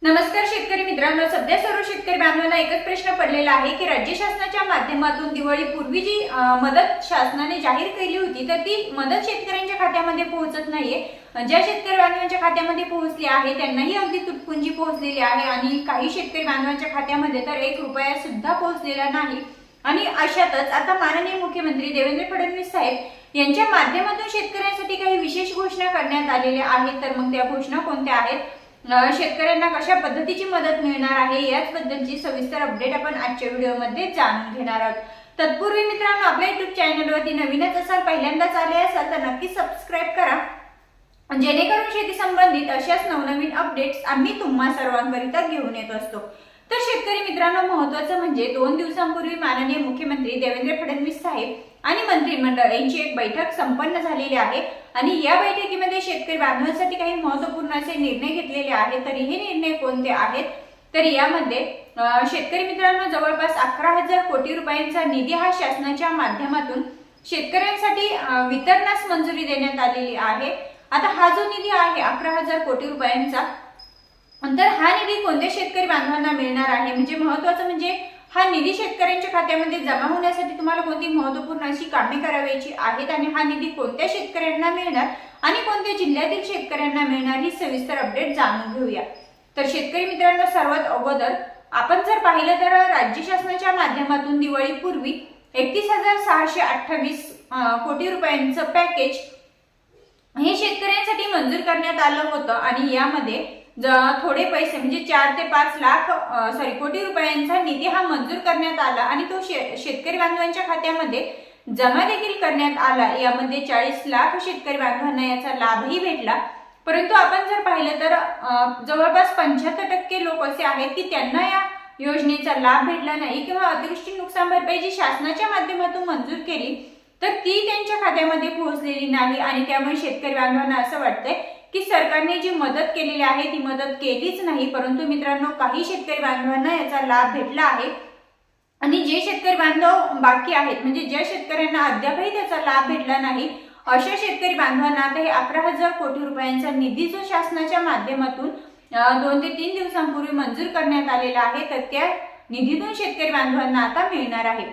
नमस्कार शेतकरी मित्रांनो, सध्या सर्व शेतकरी बांधवांना एकच प्रश्न पडलेला आहे की राज्य शासनाच्या माध्यमातून दिवाळीपूर्वी जी मदत शासनाने जाहीर केली होती तर ती मदत शेतकऱ्यांच्या खात्यामध्ये पोहोचत नाहीये। ज्या शेतकरी बांधवांच्या खात्यामध्ये पोहोचली आहे त्यांनाही अगदी तुटपुंजी पोहोचलेली आहे आणि काही शेतकरी बांधवांच्या खात्यामध्ये तर 1 रुपया सुद्धा पोहोचलेला नाही। आणि अशातच आता माननीय मुख्यमंत्री देवेंद्र फडणवीस साहेब यांच्या माध्यमातून शेतकऱ्यांसाठी काही विशेष घोषणा करण्यात आलेल्या आहेत। तर मग त्या घोषणा कोणत्या आहेत, शेतकऱ्यांना कशा पद्धतीची मदत मिळणार आहे याच बद्दलची सविस्तर अपडेट आपण आजच्या व्हिडिओमध्ये जाणून घेणार आहोत। तत्पूर्वी मित्रांनो, आपल्या YouTube चॅनलवरती नवीनच असाल, पहिल्यांदाच आले असाल तर नक्की सबस्क्राइब करा, जेणेकरून शेती संबंधित अशाच नवनवीन अपडेट्स आम्ही तुम्हा सर्वांकरिता घेऊन येत असतो। तर शेतकरी मित्रांनो, महत्त्वाचं म्हणजे 2 दिवसांपूर्वी माननीय मुख्यमंत्री देवेंद्र फडणवीस साहेब आणि मंत्रिमंडळ यांची एक बैठक संपन्न झालेली आहे आणि या बैठकीमध्ये शेतकरी बांधवांसाठी काही महत्त्वपूर्ण असे निर्णय घेतलेले आहेत। तर हे निर्णय कोणते आहेत, तर यामध्ये शेतकरी मित्रांनो जवळपास 11,000 कोटी रुपयांचा निधी हा शासनाच्या माध्यमातून शेतकऱ्यांसाठी वितरणास मंजुरी देण्यात आलेली आहे। आता हा जो निधी आहे 11,000 कोटी रुपयांचा, तर हा निधी कोणत्या शेतकरी बांधवांना मिळणार आहे, म्हणजे महत्त्वाचं म्हणजे हा निधी शेतकऱ्यांच्या खात्यामध्ये जमा होण्यासाठी तुम्हाला कोणती महत्त्वपूर्ण अशी कामे करायची आहेत आणि हा निधी कोणत्या शेतकऱ्यांना मिळणार आणि कोणत्या जिल्ह्यातील शेतकऱ्यांना मिळणार ही सविस्तर अपडेट जाणून घेऊया। तर शेतकरी मित्रांनो, सर्वात अगोदर आपण जर पाहिलं तर राज्य शासनाच्या माध्यमातून दिवाळीपूर्वी 31,628 कोटी रुपयांचं पॅकेज हे शेतकऱ्यांसाठी मंजूर करण्यात आलं होतं आणि यामध्ये थोडे पैसे म्हणजे 4 ते 5 लाख कोटी रुपयांचा निधी हा मंजूर करण्यात आला आणि तो शेतकरी बांधवांच्या खात्यामध्ये जमा देखील करण्यात आला। यामध्ये 40 लाख शेतकरी बांधवांना याचा लाभही भेटला। परंतु आपण जर पाहिलं तर जवळपास 75% लोक असे आहेत की त्यांना या योजनेचा लाभ भेटला नाही किंवा अतिवृष्टी नुकसान भरपाई जी शासनाच्या माध्यमातून मंजूर केली तर ती त्यांच्या खात्यामध्ये पोहोचलेली नाही आणि त्यामुळे शेतकरी बांधवांना असं वाटतंय की सरकारने जी मदत केलेली आहे ती मदत केलीच नाही। परंतु मित्रांनो, काही शेतकरी बांधवांना याचा लाभ भेटला आहे आणि जे शेतकरी बांधव बाकी आहेत म्हणजे ज्या शेतकऱ्यांना अद्यापही त्याचा लाभ भेटला नाही अशा शेतकरी बांधवांना आता हे 11,000 कोटी रुपयांचा निधी जो शासनाच्या माध्यमातून 2 ते 3 दिवसांपूर्वी मंजूर करण्यात आलेला आहे तर त्या निधीतून शेतकरी बांधवांना आता मिळणार आहे।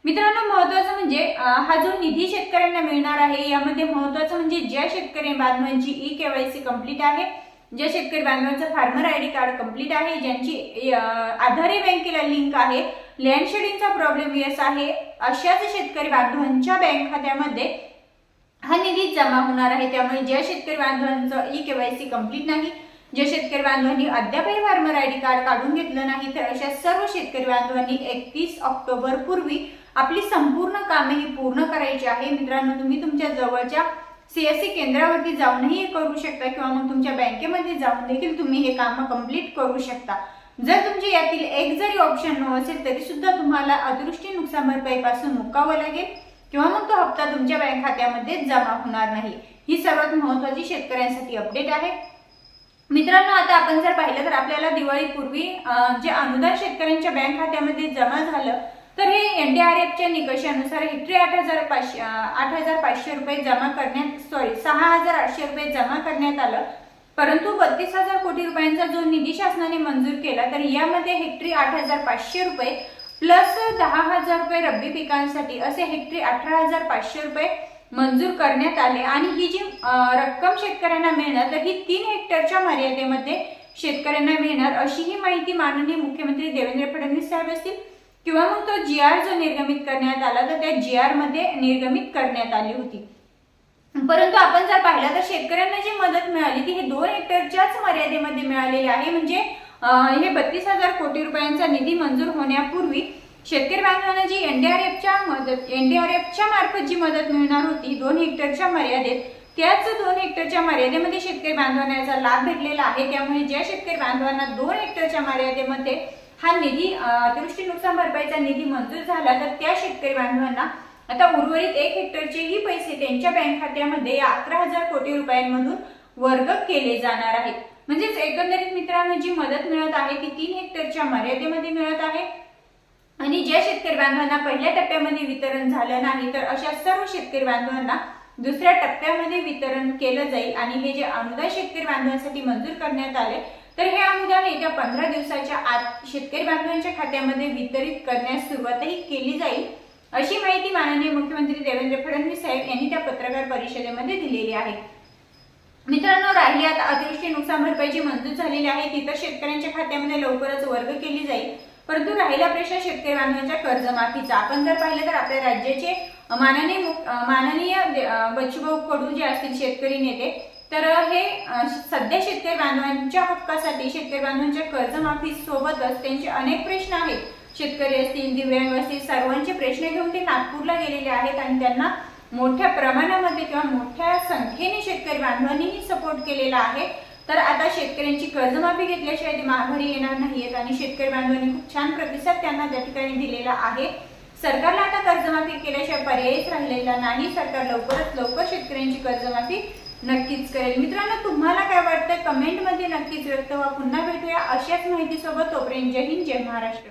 मित्रांनो, महत्त्वाचं म्हणजे हा जो निधी शेतकऱ्यांना मिळणार आहे यामध्ये महत्त्वाचं म्हणजे ज्या शेतकरी बांधवांची ई-KYC कंप्लीट आहे, ज्या शेतकरी बांधवांचं फार्मर ID कार्ड कंप्लीट आहे, ज्यांची आधारी बँकेला लिंक आहे, लँड शेडिंगचा प्रॉब्लेम येस आहे, अशाच शेतकरी बांधवांच्या बँक खात्यामध्ये हा निधी जमा होणार आहे। त्यामुळे ज्या शेतकरी बांधवांचं ई-KYC कंप्लीट नाही, ज्या शेतकरी बांधवांनी अद्यापही फार्मर ID कार्ड काढून घेतलं नाही तर अशा सर्व शेतकरी बांधवांनी 31 ऑक्टोबर पूर्वी आपली संपूर्ण कामे ही पूर्ण करायची आहे। मित्रांनो, तुम्ही तुमच्या जवळच्या CSC केंद्रावरती जाऊनही हे करू शकता किंवा मग तुमच्या बँकेमध्ये जाऊन देखील तुम्ही हे काम कंप्लीट करू शकता। जर तुमचे यातील एक जरी ऑप्शन नो असेल तरी सुद्धा तुम्हाला अतिवृष्टी नुकसान भरपाई पासून मुकावं लागेल किंवा मग तो हप्ता तुमच्या बँक खात्यामध्ये जमा होणार नाही। ही सर्वात महत्त्वाची शेतकऱ्यांसाठी अपडेट आहे। मित्रांनो, आता आपण जर पाहिलं तर आपल्याला दिवाळीपूर्वी जे अनुदान शेतकऱ्यांच्या बँक खात्यामध्ये जमा झालं तर हे NDRFच्या निकषानुसार हेक्टरी 8,500 रुपये जमा करण्यात 6,800 रुपये जमा करण्यात आलं। परंतु 32,000 कोटी रुपयांचा जो निधी शासनाने मंजूर केला तर यामध्ये हेक्टरी 8,500 रुपये प्लस 10,000 रुपये रब्बी पिकांसाठी असे हेक्टरी 18,500 रुपये मंजूर करण्यात आले आणि ही जी रक्कम शेतकऱ्यांना मिळणार तर ही 3 हेक्टरच्या मर्यादेमध्ये शेतकऱ्यांना मिळणार अशी ही माहिती माननीय मुख्यमंत्री देवेंद्र फडणवीस साहेब असतील किंवा मग तो GR जो निर्गमित करण्यात आला तर त्या GR मध्ये निर्गमित करण्यात आली होती। परंतु आपण जर पाहिलं तर शेतकऱ्यांना जी मदत मिळाली ती हे 2 हेक्टरच्याच मर्यादेमध्ये मिळालेली आहे। म्हणजे हे 32,000 कोटी रुपयांचा निधी मंजूर होण्यापूर्वी शेतकरी बांधवांना जी NDRFच्या मार्फत जी मदत मिळणार होती 2 हेक्टरच्या मर्यादेत, त्याच 2 हेक्टरच्या मर्यादेमध्ये शेतकरी बांधवांना याचा लाभ भेटलेला आहे। त्यामुळे ज्या शेतकरी बांधवांना 2 हेक्टरच्या मर्यादेमध्ये हा निधी अतिवृष्टी नुकसान भरपाईचा निधी मंजूर झाला तर त्या शेतकरी बांधवांना आता उर्वरित 1 हेक्टरचेही पैसे त्यांच्या बँक खात्यामध्ये 11,000 कोटी रुपयांमधून वर्ग केले जाणार आहेत। म्हणजेच एकंदरीत मित्रांनो, जी मदत मिळत आहे ती 3 हेक्टरच्या मर्यादेमध्ये मिळत आहे आणि ज्या शेतकरी बांधवांना पहिल्या टप्प्यामध्ये वितरण झालं नाही तर अशा सर्व शेतकरी बांधवांना दुसऱ्या टप्प्यामध्ये वितरण केलं जाईल आणि हे जे अनुदान शेतकरी बांधवांसाठी मंजूर करण्यात आले तर हे अनुदान येत्या 15 दिवसाच्या आत शेतकरी बांधवांच्या खात्यामध्ये वितरित करण्यास सुरुवातही केली जाईल, अशी माहिती माननीय मुख्यमंत्री देवेंद्र फडणवीस साहेब यांनी त्या पत्रकार परिषदेमध्ये दिलेली आहे। मित्रांनो, राहिली आता अतिवृष्टी नुकसान भरपाई जी मंजूर झालेली आहे ती तर शेतकऱ्यांच्या खात्यामध्ये लवकरच वर्ग केली जाईल, परंतु राहिला प्रश्न शेतकरी बांधवांच्या कर्जमाफीचा। आपण जर पाहिलं तर आपल्या राज्याचे माननीय बच्चूभाऊ कडू जे असतील शेतकरी नेते, तर हे सध्या शेतकरी बांधवांच्या हक्कासाठी शेतकरी बांधवांच्या कर्जमाफी सोबतच त्यांचे अनेक प्रश्न आहेत, शेतकरी असतील, दिव्यांग असतील, सर्वांचे प्रश्न घेऊन ते नागपूरला गेलेले आहेत आणि त्यांना मोठ्या प्रमाणामध्ये किंवा मोठ्या संख्येने शेतकरी बांधवांनीही सपोर्ट केलेला आहे। तर आता शेतकऱ्यांची कर्जमाफी घेतल्याशिवाय ते माघारी येणार नाहीत आणि शेतकरी बांधवांनी खूप छान प्रतिसाद त्यांना त्या ठिकाणी दिलेला आहे। सरकारला आता कर्जमाफी केल्याशिवाय पर्यायच राहिलेला नाही, सरकार लवकरात लवकर शेतकऱ्यांची कर्जमाफी नक्कीच करेल। मित्रांनो, तुम्हाला काय वाटतं कमेंट मध्ये नक्कीच व्यक्त व्हा। पुन्हा भेटूया अशाच माहिती सोबत, तोपर्यंत जय हिंद, जय महाराष्ट्र।